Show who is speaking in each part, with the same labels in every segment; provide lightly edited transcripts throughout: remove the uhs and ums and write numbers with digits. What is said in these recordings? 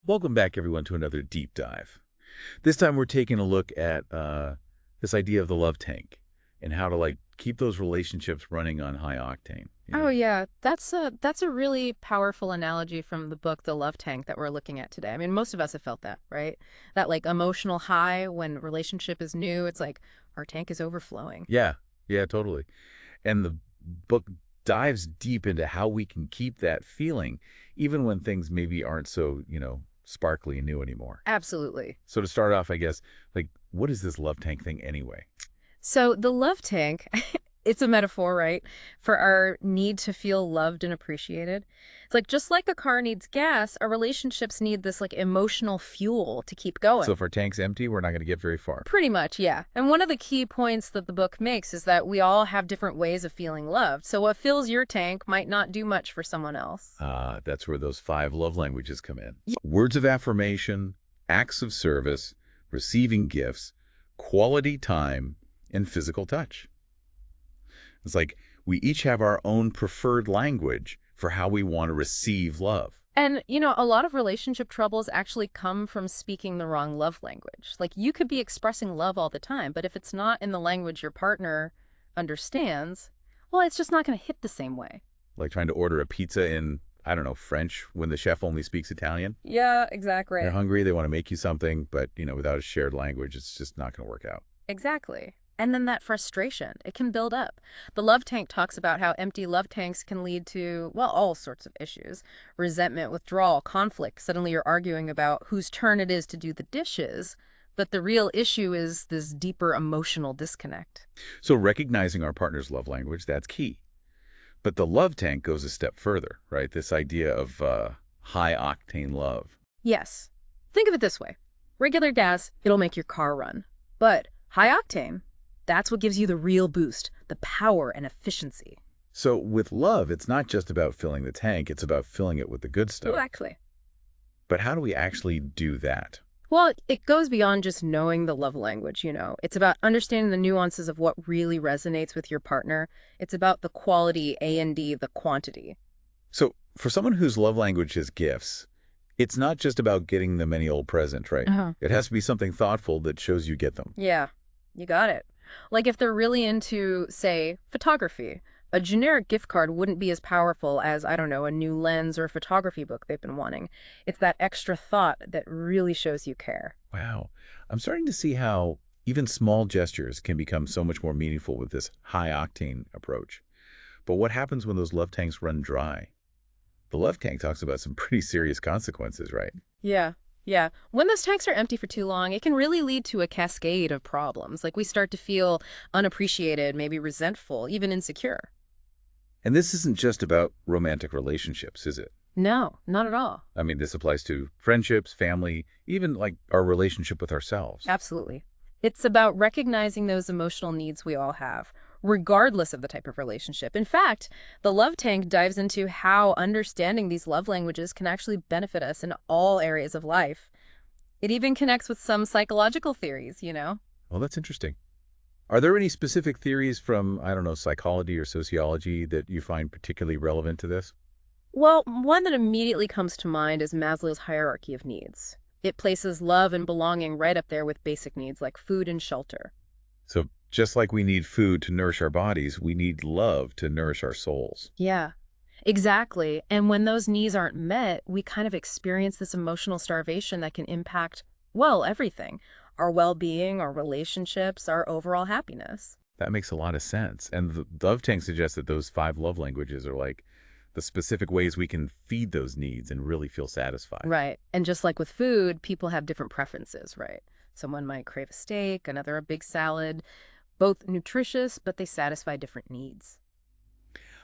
Speaker 1: Welcome back, everyone, to another deep dive. This time we're taking a look at this idea of the love tank and how to keep those relationships running on high octane.
Speaker 2: Oh yeah, that's a really powerful analogy from the book The Love Tank that we're looking at today. I mean, most of us have felt that, right? That like emotional high when relationship is new, it's like our tank is overflowing.
Speaker 1: Yeah, yeah, totally. And the book dives deep into how we can keep that feeling even when things maybe aren't so, sparkly and new anymore.
Speaker 2: Absolutely.
Speaker 1: So to start off, I guess, what is this love tank thing anyway?
Speaker 2: So the love tank, it's a metaphor, right? For our need to feel loved and appreciated. It's like just like a car needs gas, our relationships need this like emotional fuel to keep
Speaker 1: So
Speaker 2: going.
Speaker 1: if our tank's empty, we're not going to get very far.
Speaker 2: Pretty much, yeah. And one of the key points that the book makes is that we all have different ways of feeling loved. So what fills your tank might not do much for someone else.
Speaker 1: That's where those 5 love languages come in.
Speaker 2: Ye-
Speaker 1: Words of affirmation, acts of service, receiving gifts, quality time, and physical touch. It's like we each have our own preferred language for how we want to receive love.
Speaker 2: And, a lot of relationship troubles actually come from speaking the wrong love language. Like you could be expressing love all the time, but if it's not in the language your partner understands, well, it's just not going to hit the same way.
Speaker 1: Like trying to order a pizza in, I don't know, French when the chef only speaks Italian.
Speaker 2: Yeah, exactly.
Speaker 1: They're hungry, they want to make you something, but, without a shared language, it's just not going to work out.
Speaker 2: Exactly. And then that frustration, it can build up. The love tank talks about how empty love tanks can lead to, well, all sorts of issues. Resentment, withdrawal, conflict. Suddenly you're arguing about whose turn it is to do the dishes. But the real issue is this deeper emotional disconnect.
Speaker 1: So recognizing our partner's love language, that's key. But the love tank goes a step further, right? This idea of high-octane love.
Speaker 2: Yes. Think of it this way. Regular gas, it'll make your car run. But high octane, that's what gives you the real boost, the power and efficiency.
Speaker 1: So with love, it's not just about filling the tank, it's about filling it with the good stuff.
Speaker 2: Exactly.
Speaker 1: But how do we actually do that?
Speaker 2: Well, it goes beyond just knowing the love language. It's about understanding the nuances of what really resonates with your partner. It's about the quality, A&D, the quantity.
Speaker 1: So for someone whose love language is gifts, it's not just about getting them any old present, right?
Speaker 2: Uh-huh.
Speaker 1: It has to be something thoughtful that shows you get them.
Speaker 2: Yeah, you got it. Like if they're really into, say, photography, a generic gift card wouldn't be as powerful as, I don't know, a new lens or a photography book they've been wanting. It's that extra thought that really shows you care.
Speaker 1: Wow. I'm starting to see how even small gestures can become so much more meaningful with this high-octane approach. But what happens when those love tanks run dry? The love tank talks about some pretty serious consequences, right?
Speaker 2: Yeah. Yeah. When those tanks are empty for too long, it can really lead to a cascade of problems. Like we start to feel unappreciated, maybe resentful, even insecure.
Speaker 1: And this isn't just about romantic relationships, is it?
Speaker 2: No, not at all.
Speaker 1: I mean, this applies to friendships, family, even our relationship with ourselves.
Speaker 2: Absolutely. It's about recognizing those emotional needs we all have, regardless of the type of relationship. In fact, the love tank dives into how understanding these love languages can actually benefit us in all areas of life. It even connects with some psychological theories.
Speaker 1: Well, that's interesting. Are there any specific theories from, I don't know, psychology or sociology that you find particularly relevant to this?
Speaker 2: Well, one that immediately comes to mind is Maslow's hierarchy of needs. It places love and belonging right up there with basic needs like food and shelter.
Speaker 1: So just like we need food to nourish our bodies, we need love to nourish our souls.
Speaker 2: Yeah, exactly. And when those needs aren't met, we kind of experience this emotional starvation that can impact, well, everything. Our well-being, our relationships, our overall happiness.
Speaker 1: That makes a lot of sense. And the Love Tank suggests that those 5 love languages are like the specific ways we can feed those needs and really feel satisfied.
Speaker 2: Right. And just like with food, people have different preferences, right? Someone might crave a steak, another a big salad. Both nutritious, but they satisfy different needs.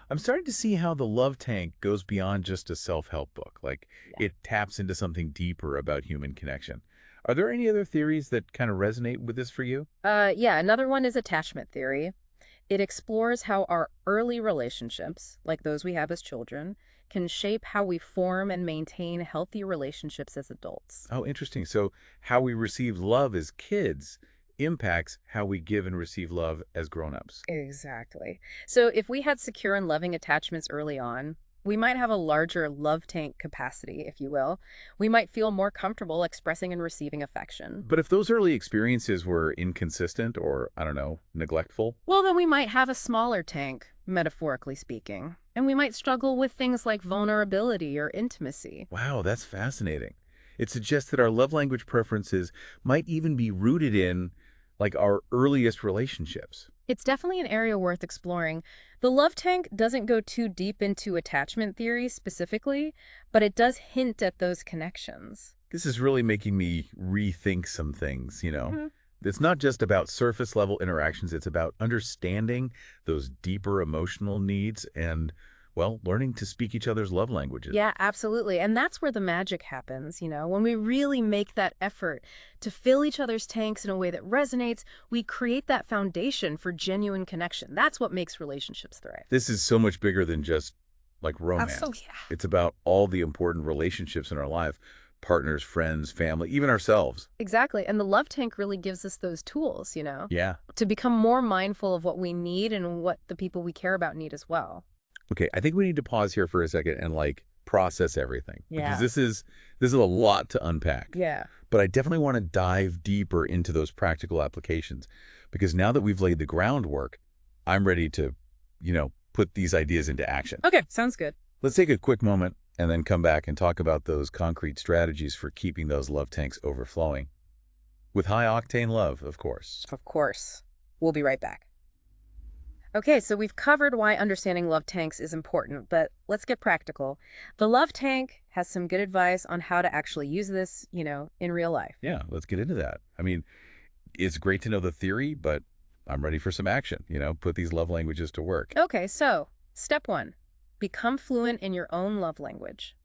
Speaker 1: I'm starting to see how the Love Tank goes beyond just a self-help book.
Speaker 2: Yeah.
Speaker 1: It taps into something deeper about human connection. Are there any other theories that kind of resonate with this for you?
Speaker 2: Yeah, another one is attachment theory. It explores how our early relationships, like those we have as children, can shape how we form and maintain healthy relationships as adults.
Speaker 1: Oh, interesting. So how we receive love as kids impacts how we give and receive love as grown-ups.
Speaker 2: Exactly. So if we had secure and loving attachments early on, We might have a larger love tank capacity, if you will. We might feel more comfortable expressing and receiving affection.
Speaker 1: But if those early experiences were inconsistent or, I don't know, neglectful,
Speaker 2: Well, then we might have a smaller tank, metaphorically speaking. And we might struggle with things like vulnerability or intimacy.
Speaker 1: wow, that's fascinating. It suggests that our love language preferences might even be rooted in, like, our earliest relationships.
Speaker 2: It's definitely an area worth exploring. The love tank doesn't go too deep into attachment theory specifically, but it does hint at those connections.
Speaker 1: This is really making me rethink some things, you know?
Speaker 2: Mhm.
Speaker 1: It's not just about surface level interactions, it's about understanding those deeper emotional needs and, well, learning to speak each other's love languages.
Speaker 2: Yeah, absolutely. And that's where the magic happens, when we really make that effort to fill each other's tanks in a way that resonates, we create that foundation for genuine connection. That's what makes relationships thrive.
Speaker 1: This is so much bigger than just like romance.
Speaker 2: Absolutely. Yeah.
Speaker 1: It's about all the important relationships in our life, partners, friends, family, even ourselves.
Speaker 2: Exactly. And the love tank really gives us those tools,
Speaker 1: Yeah.
Speaker 2: to become more mindful of what we need and what the people we care about need as well.
Speaker 1: Okay, I think we need to pause here for a second and like process everything.
Speaker 2: Yeah.
Speaker 1: Because this is a lot to unpack.
Speaker 2: Yeah.
Speaker 1: But I definitely want to dive deeper into those practical applications because now that we've laid the groundwork, I'm ready to, put these ideas into action.
Speaker 2: Okay, sounds good.
Speaker 1: Let's take a quick moment and then come back and talk about those concrete strategies for keeping those love tanks overflowing. With high-octane love, of course.
Speaker 2: Of course. We'll be right back. Okay, so we've covered why understanding love tanks is important, but let's get practical. The love tank has some good advice on how to actually use this, in real life.
Speaker 1: Yeah, let's get into that. I mean, it's great to know the theory, but I'm ready for some action, put these love languages to work.
Speaker 2: Okay, so step 1, become fluent in your own love language.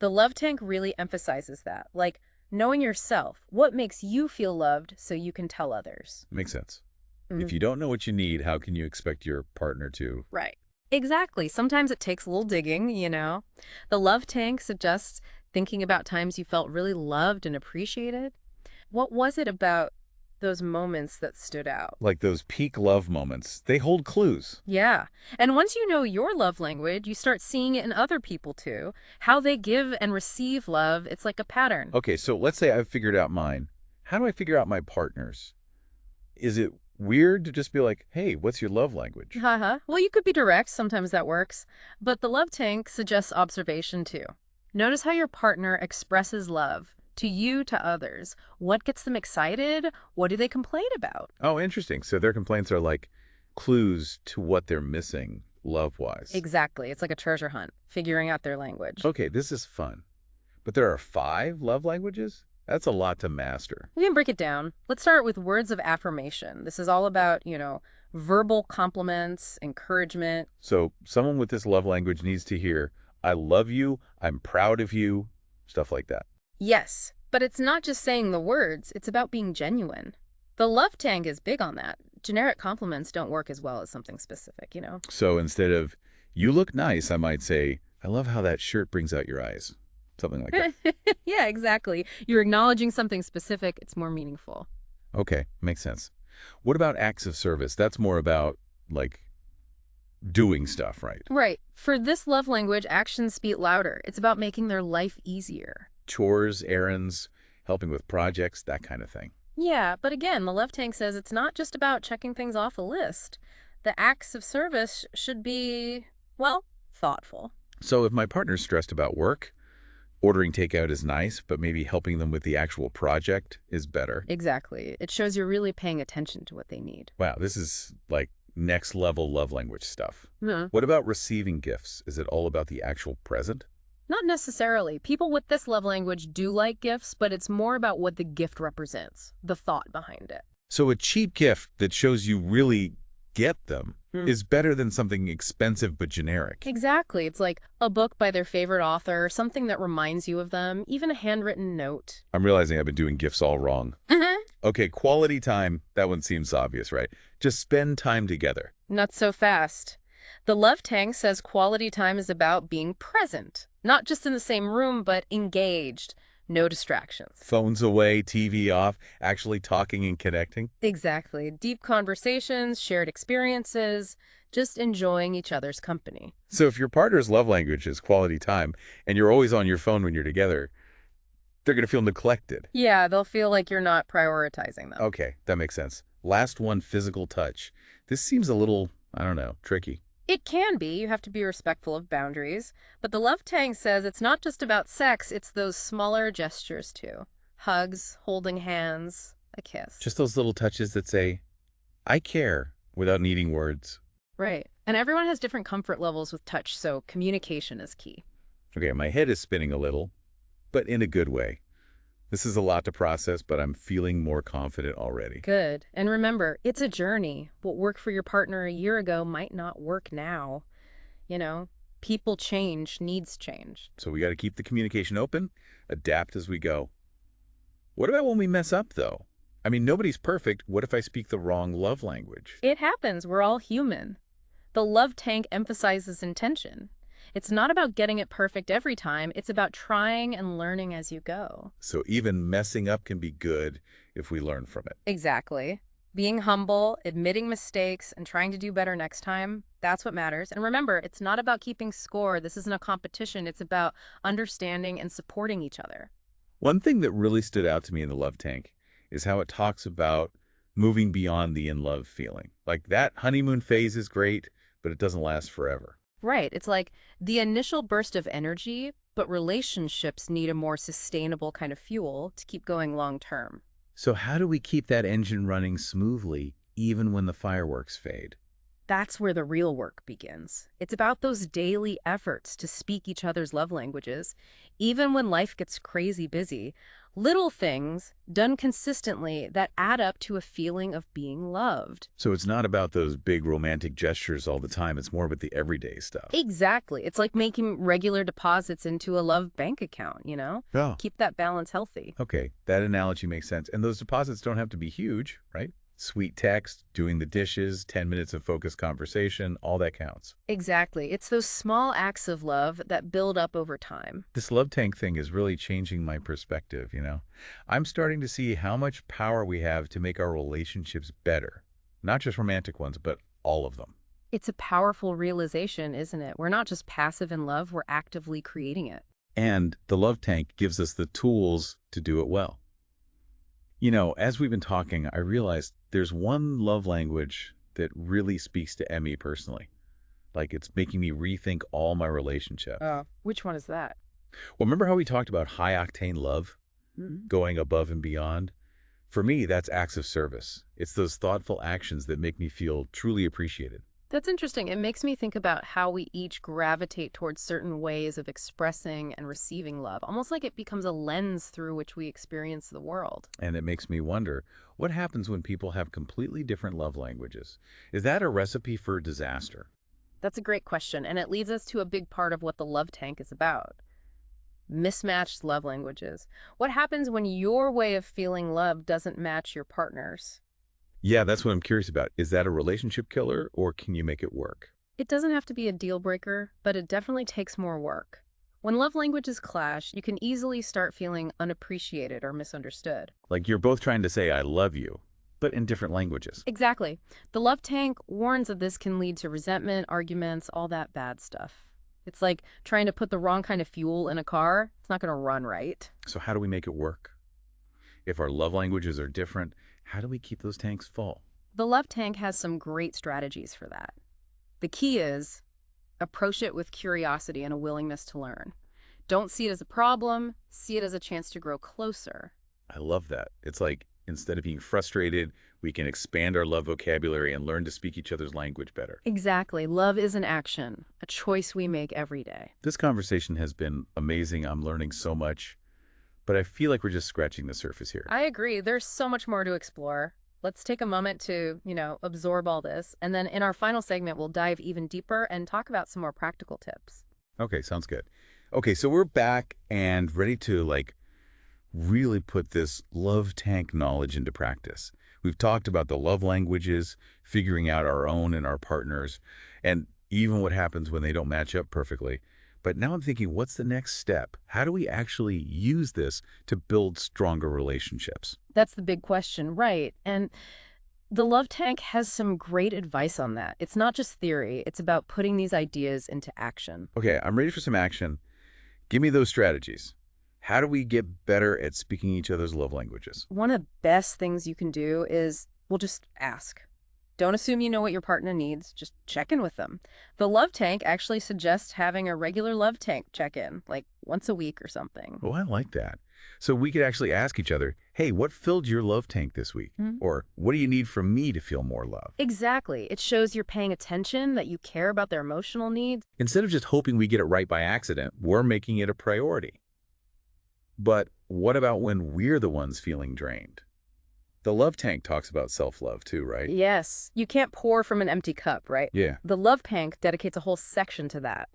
Speaker 2: The love tank really emphasizes that, like knowing yourself, what makes you feel loved so you can tell others.
Speaker 1: Makes sense.
Speaker 2: Mhm.
Speaker 1: If you don't know what you need, how can you expect your partner to?
Speaker 2: Right. Exactly. Sometimes it takes a little digging. The love tank suggests thinking about times you felt really loved and appreciated. What was it about those moments that stood out?
Speaker 1: Like those peak love moments, they hold clues.
Speaker 2: Yeah. And once you know your love language, you start seeing it in other people too. How they give and receive love, it's like a pattern.
Speaker 1: Okay, so let's say I've figured out mine. How do I figure out my partner's? Is it weird to just be like, hey, what's your love language?
Speaker 2: Haha. Well, you could be direct. Sometimes that works. But the love tank suggests observation too. Notice how your partner expresses love to you, to others. What gets them excited? What do they complain about?
Speaker 1: Oh, interesting. So their complaints are like clues to what they're missing love-wise.
Speaker 2: Exactly. It's like a treasure hunt, figuring out their language.
Speaker 1: Okay, this is fun. But there are 5 love languages? That's a lot to master.
Speaker 2: We can break it down. Let's start with words of affirmation. This is all about, verbal compliments, encouragement.
Speaker 1: So someone with this love language needs to hear, I love you, I'm proud of you, stuff like that.
Speaker 2: Yes, but it's not just saying the words, it's about being genuine. The love tank is big on that. Generic compliments don't work as well as something specific.
Speaker 1: So instead of, you look nice, I might say, I love how that shirt brings out your eyes. Something like that.
Speaker 2: Yeah, exactly. You're acknowledging something specific, it's more meaningful.
Speaker 1: Okay, makes sense. What about acts of service? That's more about, like, doing stuff, right?
Speaker 2: Right. For this love language, actions speak louder. It's about making their life easier.
Speaker 1: Chores, errands, helping with projects, that kind of thing.
Speaker 2: Yeah, but again, the love tank says it's not just about checking things off a list. The acts of service should be, thoughtful.
Speaker 1: So if my partner's stressed about work, ordering takeout is nice, but maybe helping them with the actual project is better.
Speaker 2: Exactly. It shows you're really paying attention to what they need.
Speaker 1: Wow, this is like next level love language stuff.
Speaker 2: Yeah.
Speaker 1: What about receiving gifts? Is it all about the actual present?
Speaker 2: Not necessarily. People with this love language do like gifts, but it's more about what the gift represents, the thought behind it.
Speaker 1: So a cheap gift that shows you really get them is better than something expensive but generic.
Speaker 2: Exactly. It's like a book by their favorite author, something that reminds you of them, even a handwritten note.
Speaker 1: I'm realizing I've been doing gifts all wrong. Okay, quality time, that one seems obvious, right? Just spend time together.
Speaker 2: Not so fast. The love tank says quality time is about being present, not just in the same room, but engaged. No distractions.
Speaker 1: Phones away, TV off, actually talking and connecting.
Speaker 2: Exactly. Deep conversations, shared experiences, just enjoying each other's company.
Speaker 1: So if your partner's love language is quality time and you're always on your phone when you're together, they're going to feel neglected.
Speaker 2: Yeah, they'll feel like you're not prioritizing them.
Speaker 1: Okay, that makes sense. Last one, physical touch. This seems a little, I don't know, tricky.
Speaker 2: It can be. You have to be respectful of boundaries. But the love tank says it's not just about sex, it's those smaller gestures too. Hugs, holding hands, a kiss.
Speaker 1: Just those little touches that say, I care, without needing words.
Speaker 2: Right. And everyone has different comfort levels with touch, so communication is key.
Speaker 1: Okay, my head is spinning a little, but in a good way. This is a lot to process, but I'm feeling more confident already.
Speaker 2: Good. And remember, it's a journey. What worked for your partner a year ago might not work now. You know, people change, needs change.
Speaker 1: So we got to keep the communication open, adapt as we go. What about when we mess up, though? I mean, nobody's perfect. What if I speak the wrong love language?
Speaker 2: It happens. We're all human. The love tank emphasizes intention. It's not about getting it perfect every time. It's about trying and learning as you go.
Speaker 1: So even messing up can be good if we learn from it.
Speaker 2: Exactly. Being humble, admitting mistakes, and trying to do better next time, that's what matters. And remember, it's not about keeping score. This isn't a competition. It's about understanding and supporting each other.
Speaker 1: One thing that really stood out to me in the love tank is how it talks about moving beyond the in-love feeling. Like that honeymoon phase is great, but it doesn't last forever.
Speaker 2: Right. It's like the initial burst of energy, but relationships need a more sustainable kind of fuel to keep going long term.
Speaker 1: So how do we keep that engine running smoothly even when the fireworks fade?
Speaker 2: That's where the real work begins. It's about those daily efforts to speak each other's love languages, even when life gets crazy busy. Little things done consistently that add up to a feeling of being loved.
Speaker 1: So it's not about those big romantic gestures all the time. It's more about the everyday stuff.
Speaker 2: Exactly. It's like making regular deposits into a love bank account, you know?
Speaker 1: Yeah.
Speaker 2: Keep that balance healthy.
Speaker 1: Okay, that analogy makes sense. And those deposits don't have to be huge, right? Sweet text, doing the dishes, 10 minutes of focused conversation, all that counts.
Speaker 2: Exactly. It's those small acts of love that build up over time.
Speaker 1: This love tank thing is really changing my perspective, you know? I'm starting to see how much power we have to make our relationships better. Not just romantic ones, but all of them.
Speaker 2: It's a powerful realization, isn't it? We're not just passive in love, we're actively creating it.
Speaker 1: And the love tank gives us the tools to do it well. You know, as we've been talking, I realized there's one love language that really speaks to Emmy personally. Like it's making me rethink all my relationships.
Speaker 2: Which one is that?
Speaker 1: Well, remember how we talked about high-octane love, going above and beyond? For me, that's acts of service. It's those thoughtful actions that make me feel truly appreciated.
Speaker 2: That's interesting. It makes me think about how we each gravitate towards certain ways of expressing and receiving love, almost like it becomes a lens through which we experience the world.
Speaker 1: And it makes me wonder, what happens when people have completely different love languages? Is that a recipe for disaster?
Speaker 2: That's a great question, and it leads us to a big part of what the love tank is about. Mismatched love languages. What happens when your way of feeling love doesn't match your partner's?
Speaker 1: Yeah, that's what I'm curious about. Is that a relationship killer, or can you make it work?
Speaker 2: It doesn't have to be a deal breaker, but it definitely takes more work. When love languages clash, you can easily start feeling unappreciated or misunderstood.
Speaker 1: Like you're both trying to say, I love you, but in different languages.
Speaker 2: Exactly. The love tank warns that this can lead to resentment, arguments, all that bad stuff. It's like trying to put the wrong kind of fuel in a car. It's not going to run right.
Speaker 1: So how do we make it work? If our love languages are different, how do we keep those tanks full?
Speaker 2: The love tank has some great strategies for that. The key is approach it with curiosity and a willingness to learn. Don't see it as a problem, see it as a chance to grow closer.
Speaker 1: I love that. It's like instead of being frustrated, we can expand our love vocabulary and learn to speak each other's language better.
Speaker 2: Exactly. Love is an action, a choice we make every day.
Speaker 1: This conversation has been amazing. I'm learning so much, but I feel like we're just scratching the surface here.
Speaker 2: I agree. There's so much more to explore. Let's take a moment to, absorb all this. And then in our final segment, we'll dive even deeper and talk about some more practical tips.
Speaker 1: Okay, sounds good. Okay, so we're back and ready to really put this love tank knowledge into practice. We've talked about the love languages, figuring out our own and our partners, and even what happens when they don't match up perfectly. But now I'm thinking, what's the next step? How do we actually use this to build stronger relationships?
Speaker 2: That's the big question, right? And the Love Tank has some great advice on that. It's not just theory, it's about putting these ideas into action.
Speaker 1: Okay, I'm ready for some action. Give me those strategies. How do we get better at speaking each other's love languages?
Speaker 2: One of the best things you can do is, well, just ask. Don't assume you know what your partner needs. Just check in with them. The Love Tank actually suggests having a regular Love Tank check-in, like once a week or something.
Speaker 1: Oh, I like that. So we could actually ask each other, hey, what filled your love tank this week?
Speaker 2: Mhm.
Speaker 1: Or what do you need from me to feel more love?
Speaker 2: Exactly. It shows you're paying attention, that you care about their emotional needs.
Speaker 1: Instead of just hoping we get it right by accident, we're making it a priority. But what about when we're the ones feeling drained? The love tank talks about self-love too, right?
Speaker 2: Yes, you can't pour from an empty cup, right?
Speaker 1: Yeah.
Speaker 2: The Love Tank dedicates a whole section to that.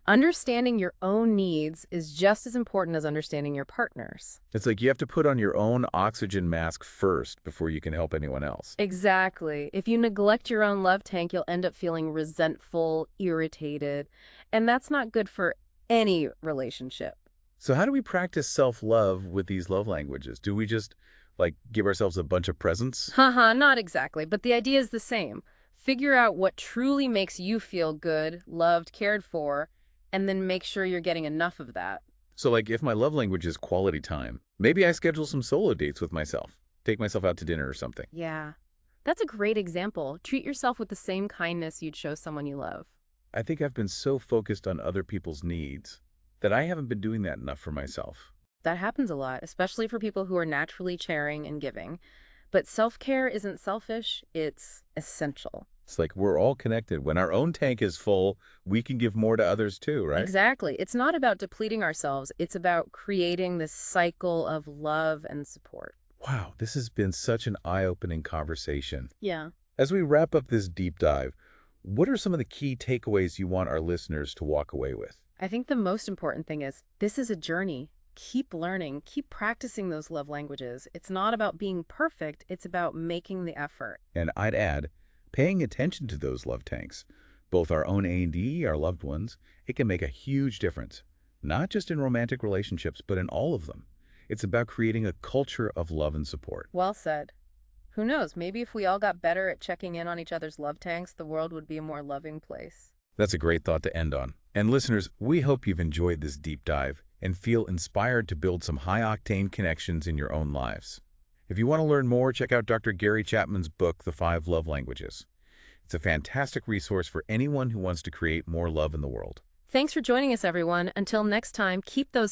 Speaker 2: Understanding your own needs is just as important as understanding your partner's.
Speaker 1: It's like you have to put on your own oxygen mask first before you can help anyone else.
Speaker 2: Exactly. If you neglect your own love tank, you'll end up feeling resentful, irritated, and that's not good for any relationship.
Speaker 1: So how do we practice self-love with these love languages? Do we just, like, give ourselves a bunch of presents?
Speaker 2: Haha, not exactly, but the idea is the same. Figure out what truly makes you feel good, loved, cared for, and then make sure you're getting enough of that.
Speaker 1: So, like, if my love language is quality time, maybe I schedule some solo dates with myself. Take myself out to dinner or something.
Speaker 2: Yeah. That's a great example. Treat yourself with the same kindness you'd show someone you love.
Speaker 1: I think I've been so focused on other people's needs that I haven't been doing that enough for myself.
Speaker 2: That happens a lot, especially for people who are naturally caring and giving. But self-care isn't selfish, it's essential.
Speaker 1: It's like we're all connected. When our own tank is full, we can give more to others too, right?
Speaker 2: Exactly. It's not about depleting ourselves, it's about creating this cycle of love and support.
Speaker 1: Wow, this has been such an eye-opening conversation.
Speaker 2: Yeah.
Speaker 1: As we wrap up this deep dive, what are some of the key takeaways you want our listeners to walk away with?
Speaker 2: I think the most important thing is this is a journey. Keep learning, keep practicing those love languages. It's not about being perfect, it's about making the effort.
Speaker 1: And I'd add, paying attention to those love tanks, both our own A&D, our loved ones, it can make a huge difference, not just in romantic relationships, but in all of them. It's about creating a culture of love and support.
Speaker 2: Well said. Who knows, maybe if we all got better at checking in on each other's love tanks, the world would be a more loving place.
Speaker 1: That's a great thought to end on. And listeners, we hope you've enjoyed this deep dive and feel inspired to build some high-octane connections in your own lives. If you want to learn more, check out Dr. Gary Chapman's book, The 5 Love Languages. It's a fantastic resource for anyone who wants to create more love in the world.
Speaker 2: Thanks for joining us, everyone. Until next time, keep those